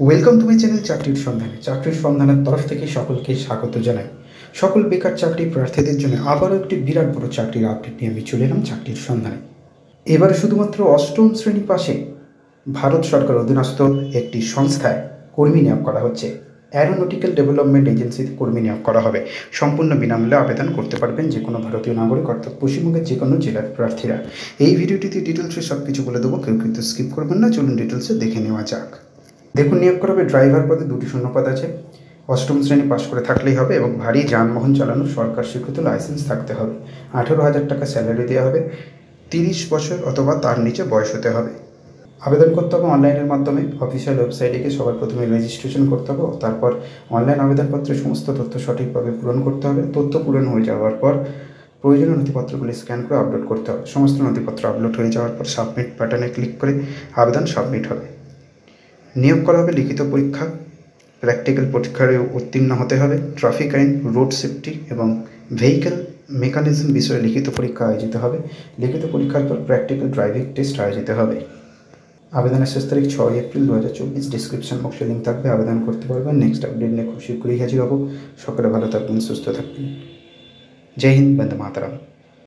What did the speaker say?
Welcome to my channel চাকরির সন্ধানে। চাকরির সন্ধানের তরফ থেকে সকলকে স্বাগত জানাই। সকল বেকার চাকরি প্রার্থীদের জন্য আবারও একটি বিরাট বড় চাকরির আপডেট নিয়ে আমি চলে এলাম চাকরির সন্ধানে। এবারে শুধুমাত্র অষ্টম শ্রেণী পাশে ভারত সরকার অধীনস্থ একটি সংস্থায় কর্মী নিয়োগ করা হচ্ছে। অ্যারোনটিক্যাল ডেভেলপমেন্ট এজেন্সিতে কর্মী নিয়োগ করা হবে। সম্পূর্ণ বিনামূল্যে আবেদন করতে পারবেন যে কোনো ভারতীয় নাগরিক, অর্থাৎ পশ্চিমবঙ্গের যে কোনো জেলার প্রার্থীরা। এই ভিডিওটিতে ডিটেলসে সব কিছু বলে দেবো, কেউ কিন্তু স্কিপ করবেন না। চলুন ডিটেলসে দেখে নেওয়া যাক। দেখুন, নিয়োগ করা হবে ড্রাইভার পদে, 2টি শূন্যপদ আছে। অষ্টম শ্রেণী পাশ করে থাকলেই হবে এবং ভারী যানবাহন চালানোর সরকার স্বীকৃত লাইসেন্স থাকতে হবে। 18,000 টাকা স্যালারি দেওয়া হবে। 30 বছর অথবা তার নিচে বয়স হতে হবে। আবেদন করতে হবে অনলাইনের মাধ্যমে। অফিসিয়াল ওয়েবসাইটে গিয়ে সবার প্রথমে রেজিস্ট্রেশন করতে হবে, তারপর অনলাইন আবেদনপত্রে সমস্ত তথ্য সঠিকভাবে পূরণ করতে হবে। তথ্য পূরণ হয়ে যাওয়ার পর প্রয়োজনীয় নথিপত্রগুলি স্ক্যান করে আপলোড করতে হবে। সমস্ত নথিপত্র আপলোড হয়ে যাওয়ার পর সাবমিট বাটনে ক্লিক করে আবেদন সাবমিট হবে। নিয়োগ করা হবে লিখিত পরীক্ষা, প্র্যাকটিক্যাল পরীক্ষায় উত্তীর্ণ হতে হবে। ট্রাফিক আইন, রোড সেফটি এবং ভেহিক্যাল মেকানিজম বিষয়ে লিখিত পরীক্ষা আয়োজিত হবে। লিখিত পরীক্ষার পর প্র্যাকটিক্যাল ড্রাইভিং টেস্ট আয়োজিত হবে। আবেদনের শেষ তারিখ 6 এপ্রিল 2024। ডিসক্রিপশন বক্সে লিঙ্ক থাকবে, আবেদন করতে পারবেন। নেক্সট আপডেট নিয়ে খুব শীঘ্রই হাজির হব। সকলে ভালো থাকবেন, সুস্থ থাকবেন। জয় হিন্দ, বন্দে মাতরম।